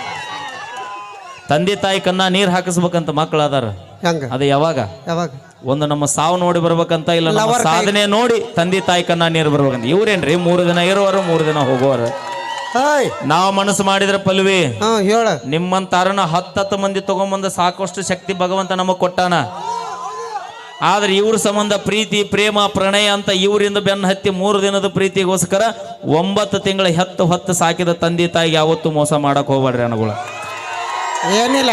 ತಂದೆ ತಾಯಿ ಕನ್ನ ನೀರ್ ಹಾಕಿಸ್ಬೇಕಂತ ಮಕ್ಕಳು ಅದಾರ
ಹೆಂಗ
ಅದು ಯಾವಾಗ
ಯಾವಾಗ
ಒಂದು ನಮ್ಮ ಸಾವು ನೋಡಿ ಬರ್ಬೇಕಂತ ಇಲ್ಲ ನಮ್ಮ
Lover
ಸಾಧನೆ ನೋಡಿ ತಂದೆ ತಾಯಿ ಕನ್ನ ನೀರು ಬರ್ಬೇಕಂತ ಇವ್ರೇನ್ರಿ 3 ದಿನ ಇರುವರು 3 ದಿನ ಹೋಗೋರು
ಹಾಯ್
ನಾವು ಮನಸ್ಸು ಮಾಡಿದ್ರೆ ಪಲ್ವಿ
ಹಾ ಹೇಳ
ನಿಮ್ಮಂತಾರನ 10 ಮಂದಿ ತಗೊಂಬಂದ ಸಾಕಷ್ಟು ಶಕ್ತಿ ಭಗವಂತ ನಮಗ್ ಕೊಟ್ಟಾನ. ಆದ್ರೆ ಇವ್ರ ಸಂಬಂಧ ಪ್ರೀತಿ ಪ್ರೇಮ ಪ್ರಣಯ ಅಂತ ಇವರಿಂದ ಬೆನ್ನ ಹತ್ತಿ 3 ದಿನದ ಪ್ರೀತಿಗೋಸ್ಕರ 9 ತಿಂಗಳ ಹೊತ್ತು ಸಾಕಿದ ತಂದೆ ತಾಯಿಗೆ ಯಾವತ್ತೂ ಮೋಸ ಮಾಡಕ್ ಹೋಗ್ಬೇಡ್ರಿ ಅನುಗುಳ.
ಏನಿಲ್ಲ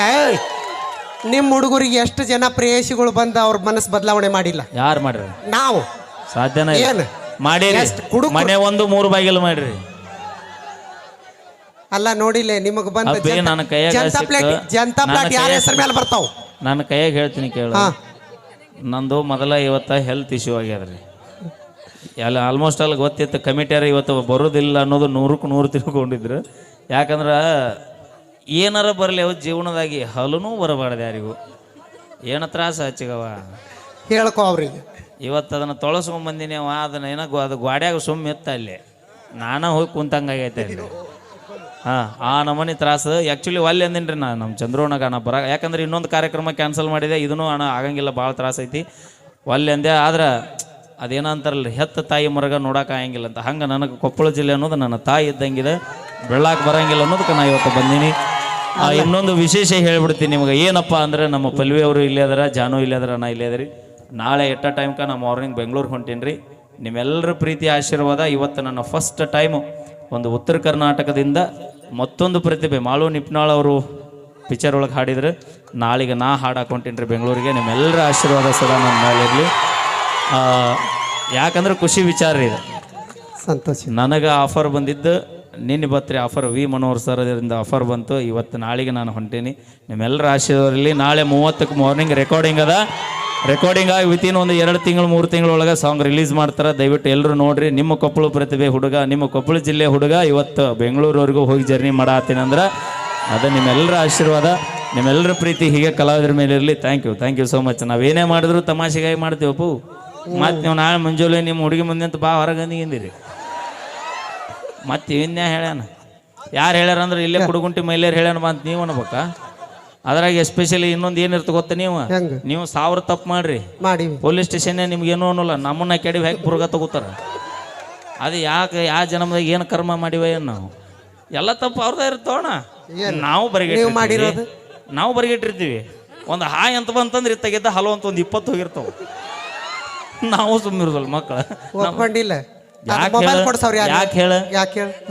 ನಿಮ್ಮ ಹುಡುಗರಿಗೆ ಎಷ್ಟು ಜನ ಪ್ರೇಯಸಿಗಳು ಬಂದು ಅವ್ರ ಮನಸ್ಸು ಬದಲಾವಣೆ ಮಾಡಿಲ್ಲ.
ಯಾರು ಮಾಡ್ರಿ?
ನಾವು
ಸಾಧ್ಯನ
ಏನು
ಮಾಡಿರಿ. ಮನೆ 3 ಬಾಗಿಲು ಮಾಡ್ರಿ.
ಅಲ್ಲ ನೋಡಿಲ್ಲ ನಿಮಗ್ ಬಂದ
ಅಬ್ಬೇ ನನ್ನ ಕೈಯಾಗ
ಜನತಾ ಪ್ಲಾಟ್ ಯಾರ ಹೆಸರು ಮೇಲೆ ಬರ್ತಾವ?
ನನ್ನ ಕೈಯಾಗ ಹೇಳ್ತೀನಿ ಕೇಳು. ನಂದು ಮೊದಲ ಇವತ್ತ ಹೆಲ್ತ್ ಇಶ್ಯೂ ಆಗ್ಯದ್ರಿ. ಎಲ್ಲ ಆಲ್ಮೋಸ್ಟ್ ಅಲ್ಲಿ ಗೊತ್ತಿತ್ತು ಕಮಿಟಿಯರ್ ಇವತ್ತು ಬರೋದಿಲ್ಲ ಅನ್ನೋದು 100ಕ್ಕೆ 100 ತಿಳ್ಕೊಂಡಿದ್ರು. ಯಾಕಂದ್ರೆ ಏನಾರ ಬರಲಿ ಅವ್ ಜೀವನದಾಗಿ ಹಲನೂ ಬರಬಾರ್ದು ಯಾರಿಗೂ. ಏನು ತ್ರಾಸ ಹಚ್ಚಿಗವ
ಹೇಳ್ಕೊ ಅವ್ರಿಗೆ.
ಇವತ್ತು ಅದನ್ನು ತೊಳಸ್ಕೊಂಬಂದಿನಿ ಅವ ಅದನ್ನ ಅದು ಗಾಡ್ಯಾಗ ಸುಮ್ಮ ಇತ್ತ ಅಲ್ಲಿ ನಾನ ಹೋಗಿ ಕುಂತಂಗಾಗೈತೆ ಅಲ್ಲಿ. ಹಾಂ ಆ ನಮೂನಿ ತ್ರಾಸು ಆ್ಯಕ್ಚುಲಿ ಒಲ್ಲೆ ಅಂದಿನ್ರಿ ನಮ್ಮ ಚಂದ್ರೋಣಗ ನಾ ಬರ. ಯಾಕಂದ್ರೆ ಇನ್ನೊಂದು ಕಾರ್ಯಕ್ರಮ ಕ್ಯಾನ್ಸಲ್ ಮಾಡಿದೆ. ಇದನ್ನು ಆಗಂಗಿಲ್ಲ, ಭಾಳ ತ್ರಾಸ ಐತಿ ಒಲ್ಲೆ ಅಂದೆ. ಆದ್ರೆ ಅದೇನೋ ಅಂತಾರಲ್ಲ ಹೆತ್ತ ತಾಯಿ ಮರಗ ನೋಡೋಕೆ ಆಗಂಗಿಲ್ಲ ಅಂತ, ಹಂಗೆ ನನಗೆ ಕೊಪ್ಪಳ ಜಿಲ್ಲೆ ಅನ್ನೋದು ನನ್ನ ತಾಯಿ ಇದ್ದಂಗಿದೆ, ಬೆಳ್ಳಾಕೆ ಬರೋಂಗಿಲ್ಲ ಅನ್ನೋದಕ್ಕೆ ನಾ ಇವತ್ತು ಬಂದೀನಿ. ಇನ್ನೊಂದು ವಿಶೇಷ ಹೇಳ್ಬಿಡ್ತೀನಿ ನಿಮಗೆ. ಏನಪ್ಪ ಅಂದರೆ ನಮ್ಮ ಪಲ್ವಿ ಅವರು ಇಲ್ಲೇ ಅದರ, ಜಾನು ಇಲ್ಲೇ ಅದರ, ನಾ ಇಲ್ಲೇ ಅದರಿ. ನಾಳೆ ಎಟ್ಟ ಟೈಮ್ಗೆ ನಾ ಮಾರ್ನಿಂಗ್ ಬೆಂಗಳೂರಿಗೆ ಹೊಂಟೀನಿ ರೀ. ನಿಮ್ಮೆಲ್ಲರ ಪ್ರೀತಿ ಆಶೀರ್ವಾದ. ಇವತ್ತು ನನ್ನ ಫಸ್ಟ್ ಟೈಮು ಒಂದು ಉತ್ತರ ಕರ್ನಾಟಕದಿಂದ ಮತ್ತೊಂದು ಪ್ರತಿಭೆ ಮಾಳು ನಿಪ್ನಾಳ್ ಅವರು ಪಿಕ್ಚರ್ ಒಳಗೆ ಹಾಡಿದ್ರು. ನಾಳೆಗೆ ನಾ ಹಾಡು ಹಾಕೊಂತೀನಿ ರೀ ಬೆಂಗಳೂರಿಗೆ. ನಿಮ್ಮೆಲ್ಲರ ಆಶೀರ್ವಾದ ಸದಾ ನನ್ನ ಮೇಲೆ ಇರಲಿ. ಯಾಕಂದ್ರೆ ಖುಷಿ ವಿಚಾರ ರೀ ಇದು.
ಸಂತೋಷ.
ನನಗೆ ಆಫರ್ ಬಂದಿದ್ದು ನಿನ್ನೆ ಬತ್ರಿ ಆಫರ್. ವಿ ಮನೋಹರ್ ಸರ್ ಅದರಿಂದ ಆಫರ್ ಬಂತು. ಇವತ್ತು ನಾಳೆಗೆ ನಾನು ಹೊಂಟೀನಿ. ನಿಮ್ಮೆಲ್ಲರ ಆಶೀರ್ವಾದ ಇರಲಿ. ನಾಳೆ 30ಕ್ಕೆ ಮಾರ್ನಿಂಗ್ ರೆಕಾರ್ಡಿಂಗ್ ಅದ. ರೆಕಾರ್ಡಿಂಗ್ ಆಗಿ ವಿತಿನ್ ಒಂದು 2 ತಿಂಗಳು 3 ತಿಂಗಳೊಳಗೆ ಸಾಂಗ್ ರಿಲೀಸ್ ಮಾಡ್ತಾರೆ. ದಯವಿಟ್ಟು ಎಲ್ಲರೂ ನೋಡ್ರಿ. ನಿಮ್ಮ ಕೊಪ್ಪಳ ಪ್ರತಿಭೆ ಹುಡುಗ, ನಿಮ್ಮ ಕೊಪ್ಪಳ ಜಿಲ್ಲೆ ಹುಡುಗ ಇವತ್ತು ಬೆಂಗಳೂರವರೆಗೂ ಹೋಗಿ ಜರ್ನಿ ಮಾಡತ್ತೀನಿ ಅಂದ್ರೆ ಅದು ನಿಮ್ಮೆಲ್ಲರ ಆಶೀರ್ವಾದ, ನಿಮ್ಮೆಲ್ಲರ ಪ್ರೀತಿ ಹೀಗೆ ಕಲಾವಿದರ ಮೇಲೆ ಇರಲಿ. Thank you so much. ನಾವೇನೇ ಮಾಡಿದ್ರು ತಮಾಷೆಗಾಗಿ ಮಾಡ್ತೀವಪ್ಪು. ಮತ್ತು ನೀವು ನಾಳೆ ಮುಂಜಾನೆ ನಿಮ್ಮ ಹುಡುಗಿ ಮುಂದೆ ಅಂತ ಬಾ ಹೊರಗಂದಿಗಿಂದಿರಿ. ಮತ್ತು ಇನ್ಯಾ ಹೇಳ್ಯಾನ ಯಾರು ಹೇಳ್ಯಾರಂದ್ರೆ ಇಲ್ಲೇ ಕುಡುಗುಂಟಿ ಮೈಲೇರು ಹೇಳ್ಯಾನ ಬಾ ಅಂತ ನೀವು ಅನ್ಬೇಕಾ? ಅದ್ರಾಗ ಎಸ್ಪೆಷಲಿ ಇನ್ನೊಂದು ಏನಿರ್ತ ಗೊತ್ತ, ನೀವು 1000 ತಪ್ಪು ಮಾಡ್ರಿ
ಮಾಡಿ
ಪೊಲೀಸ್ ಸ್ಟೇಷನ್ ನಿಮ್ಗೆ ಏನೂ ಅನ್ನೋಲ್ಲ, ನಮ್ಮನ್ನ ಕೆಡವಿ ಹಾಕಿ ಪುರ್ಗ ತಗೋತಾರ. ಅದು ಯಾಕೆ ಯಾವ ಜನ್ಮದಾಗ ಏನು ಕರ್ಮ ಮಾಡಿವ ಏನು ನಾವು ಎಲ್ಲ ತಪ್ಪು ಅವ್ರದ್ದೇ ಇರ್ತೋಣ. ನಾವು ಬರಿಗಿಟ್ಟಿರೋದು ನಾವು ಬರಿಗಿಟ್ಟಿರ್ತೀವಿ. ಒಂದು ಹಾಯ್ ಅಂತ ಬಂತಂದ್ರೆ ಇತ್ತಾಗಿದ್ದ ಹಲೋ ಅಂತ ಒಂದು 20 ಹೋಗಿರ್ತಾವ. ನಾವು ಸುಮ್ಮಿರೋದಲ್ಲ ಮಕ್ಕಳು.
ಒಪ್ಕೊಂಡಿಲ್ಲ.
ಯಾಕೆ ಹೇಳ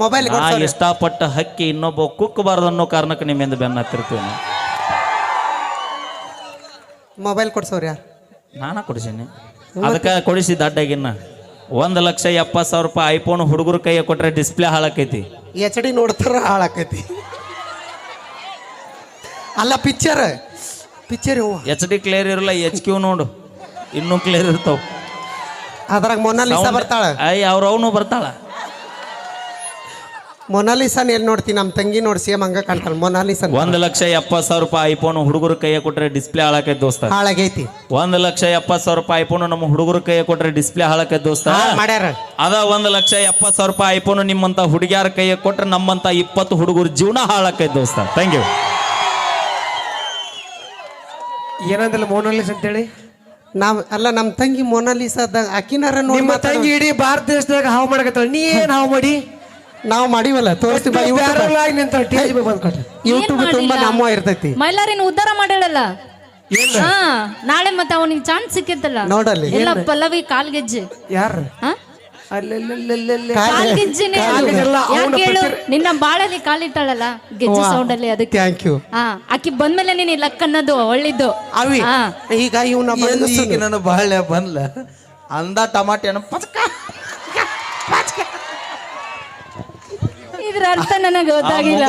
ಮೊಬೈಲ್
ಇಷ್ಟಪಟ್ಟ ಹಕ್ಕಿ ಇನ್ನೊಬ್ಬ ಕುಕ್ಕಬಾರ್ದು ಅನ್ನೋ ಕಾರಣಕ್ಕೆ ನಿಮ್ಮಿಂದ ಬೆನ್ನ ಹತ್ತಿರ್ತೀವಿ ನಾವು.
ಮೊಬೈಲ್ ಕೊಡ್ಸೋರು ಯಾರು?
ನಾನಾ ಕೊಡಿಸೀನಿ. ಅದಕ್ಕೆ ಕೊಡಿಸಿದ ಅಡ್ಡಾಗಿನ್ನ 1,70,000 ರೂಪಾಯಿ ಐಫೋನ್ ಹುಡುಗರ ಕೈಯ ಕೊಟ್ರೆ ಡಿಸ್ಪ್ಲೇ ಹಾಳಾಕೈತಿ.
HD ನೋಡ್ತಾರ ಹಾಳಾಕೈತಿ. ಅಲ್ಲ ಪಿಕ್ಚರ್
HD ಕ್ಲಿಯರ್ ಇರಲ್ಲ. HQ ನೋಡು ಇನ್ನೂ ಕ್ಲಿಯರ್ ಇರ್ತಾವ.
ಅದ್ರಾಗ ಮೊನಾಲಿಸಾ ಬರ್ತಾಳ.
ಅವ್ರವನು ಬರ್ತಾಳ.
ಮೊನಾಲಿಸಾ ಎಲ್ಲಿ ನೋಡ್ತೀನಿ? ನಮ್ಮ ತಂಗಿ ನೋಡಿ ಸೇಮ್ ಹಂಗ ಕಾಣ್ತಾಳ ಮೊನಾಲಿಸಾ.
1,70,000 ರೂಪಾಯಿ ಐಫೋನ್ ಹುಡುಗರ ಕೈಯ ಕೊಟ್ರೆ ಡಿಸ್ಪ್ಲೇ ಹಾಳಾಕೈತಿ ದೋಸ್ತ.
ಹಾಳಾಗೈತಿ.
1,70,000 ರೂಪಾಯಿ ಐಫೋನ್ ನಮ್ಮ ಹುಡುಗರ ಕೈಯ ಕೊಟ್ರೆ ಡಿಸ್ಪ್ಲೇ ಹಾಳಾಕೈತಿ ದೋಸ್ತ.
ಮಾಡ್ಯಾರ.
ಅದ 1,70,000 ರೂಪಾಯಿ ಐಫೋನ್ ನಿಮ್ಮಂತ ಹುಡುಗಿಯಾರ ಕೈಯ ಕೊಟ್ರೆ ನಮ್ಮಂತ 20 ಹುಡುಗರ ಜೀವನ ಹಾಳಾಕೈತಿ ದೋಸ್ತ. Thank you.
ಏನಂದಿಲ್ಲ ಮೊನಾಲಿಸ್ ಅಂತೇಳಿ.
ನಮ್ಮ ತಂಗಿ ಮೊನಾಲಿಸಾದ ಆಕಿನಾರ ನೋಡಿ.
ನಿಮ್ಮ ತಂಗಿ ಇಡೀ ಭಾರತ ದೇಶದಾಗ ಹಾವು ಮಾಡಕತ್ತಾಳ, ನೀ ಏನ್ ಹಾವು ಮಾಡಿ?
ನಾವು ಮಾಡಿವಲ್ಲ ತೋರಿಸ್ತೀವಿ. ಯೂಟ್ಯೂಬ್ ತುಂಬಾ ನಮ್ಮ ಇರ್ತೈತಿ.
ಮೈಲಾರಿನ ಉದ್ಧಾರ ಮಾಡಲ್ಲ. ನಾಳೆ ಮತ್ತೆ ಅವನಿಗೆ ಚಾನ್ಸ್ ಸಿಕ್ಕಿತ್ತಲ್ಲ
ನೋಡಲ್ಲಿ.
ಎಲ್ಲ ಪಲ್ಲವಿ ಕಾಲ್ಗೆಜ್ಜೆ.
ಯಾರು?
ನಿನ್ನ ಬಾಳಲ್ಲಿ ಕಾಲಿಟ್ಟಾಳಲ್ಲ ಗೆಜ್ಜೆ ಸೌಂಡ್ ಅಲ್ಲಿ. ಅದಕ್ಕೆ
ಥ್ಯಾಂಕ್ ಯು.
ಆಕಿ ಬಂದ್ಮೇಲೆ ನೀನ್ ಲಕ್ ಅನ್ನೋದು ಒಳ್ಳಿದ್ದು.
ಈಗ ಇವನ
ನನ್ನ ಬಾಳೆ ಬಂದ್ಲ ಅಂದ ಟಮಾಟೆನ
ಇದ್ರ ಅರ್ಥ ನನಗೆ ಗೊತ್ತಾಗಿಲ್ಲ.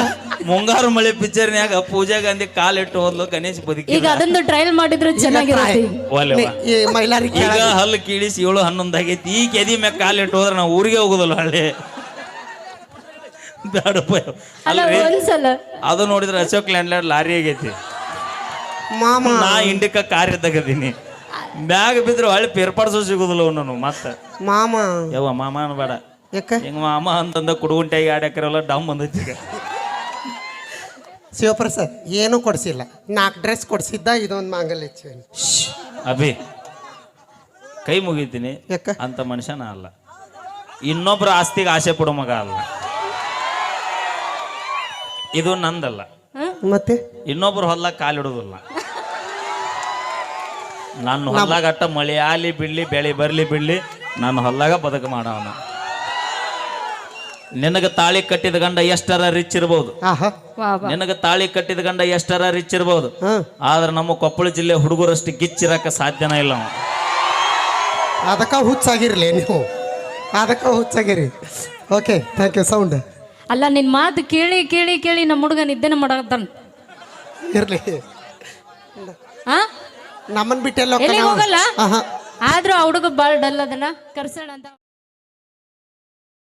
ಮುಂಗಾರು ಮಳೆ ಪಿಕ್ಚರ್ನ್ಯಾಗ ಪೂಜಾ ಗಾಂಧಿ ಕಾಲಿಟ್ಟು ಹೋದ್ಲು, ಗಣೇಶ್ ಬದುಕಿ.
ಈಗ ಅದೊಂದು ಟ್ರಯಲ್ ಮಾಡಿದ್ರು ಚೆನ್ನಾಗಿರುತ್ತೆ.
ಈಗ ಹಲ್ಲು ಕೀಳಿಸಿ 7-11 ಆಗೈತಿ. ಈ ಕೆದಿ ಮ್ಯಾಗ ಕಾಲಿಟ್ಟು ಹೋದ್ರೆ ನಾವು ಊರಿಗೆ ಹೋಗುದಲ್ಲ ಹಳ್ಳಿ. ಬ್ಯಾಡಪ್ಪ ಅದು ನೋಡಿದ್ರೆ ಅಶೋಕ್ ಲ್ಯಾಂಡ್ಲಾರ್ಡ್ ಲಾರಿ ಆಗೈತಿ. ನಾ ಇಂಡಿಕ ಕಾರ್ ಇದ್ದಾಗದೀನಿ. ಬ್ಯಾಗ್ ಬಿದ್ರೆ ಹಳ್ಳಿ ಪೇರ್ಪಾಡ್ಸೋ ಸಿಗುದಿಲ್ಲ ಅವನು. ಮತ್ತೆ ಯವ್ವ ಮಾಮ ಅನ್ಬೇಡ. ಹಿಂಗ ಮಾಮ ಅಂತಂದ ಕುಡುಗುಂಟಾಗಿ ಆಡ್ಯಾಕಿರಲ್ಲ ಡಮ್ ಬಂದೈತಿ. ಈಗ
ಶಿವಪ್ರಸಾದ್ ಏನೂ ಕೊಡ್ಸಿಲ್ಲ. 4 ಡ್ರೆಸ್ ಕೊಡ್ಸಿದ್ದ, ಇದೊಂದು ಮಾಂಗಲ್ಯ ಚೈನ್.
ಅಭಿ ಕೈ ಮುಗಿತೀನಿ
ಯಾಕ? 。
ಅಂತ ಮನುಷ್ಯನ ಅಲ್ಲ. ಇನ್ನೊಬ್ರ ಆಸ್ತಿಗೆ ಆಸೆ ಪಡೋ ಮಗ ಅಲ್ಲ. ಇದು ನಂದಲ್ಲ,
ಮತ್ತೆ
ಇನ್ನೊಬ್ರು ಹೊಲ್ದಾಗ ಕಾಲಿಡುದಿಲ್ಲ. ನನ್ನ ಹೊಲ್ದಾಗ ಅಟ್ಟ ಮಳೆ ಆಲಿ ಬಿಡ್ಲಿ ಬೆಳೆ ಬರ್ಲಿ ಬಿಡ್ಲಿ ನನ್ನ ಹೊಲ್ದಾಗ ಬದುಕು ಮಾಡವನ. ನಿನಗ ತಾಳಿ ಕಟ್ಟಿದ ಗಂಡ ಎಷ್ಟರ ರಿಚ್ ಇರ್ಬೋದು,
ಆಹಾ
ವಾ ವಾ.
ನಿನಗ ತಾಳಿ ಕಟ್ಟಿದ ಗಂಡ ಎಷ್ಟರ ರಿಚ್ ಇರ್ಬೋದು, ಆದ್ರೆ ನಮ್ಮ ಕೊಪ್ಪಳ ಜಿಲ್ಲೆ ಹುಡುಗರಷ್ಟು ಗಿಚ್ಚಿರಕ ಸಾಧ್ಯನೇ ಇಲ್ಲ ಅವ.
ಅದಕ್ಕ ಹುಚ್ಚಾಗಿರ್ಲಿ ನೀವು, ಅದಕ್ಕ ಹುಚ್ಚಾಗಿರಿ. Okay thank you. ಸೌಂಡ್
ಅಲ್ಲ ನಿನ್ ಮಾತು ಕೇಳಿ ಕೇಳಿ ಕೇಳಿ ನಮ್ಮ ಹುಡುಗ ನಿದ್ದೆನ ಮಾಡಕತ್ತಾನ.
ಇರ್ಲಿ,
ಆ
ನಮ್ಮನ್ ಬಿಟ್ಟೆಲ್ಲ
ಎಲ್ಲಿ ಹೋಗಲ್ಲ.
ಆಹಾ
ಆದ್ರೂ ಆ ಹುಡುಗ ಬಾಳ್ ಡಲ್ ಅದಲ್ಲ, ಕರ್ಸೋಣ ಅಂತ.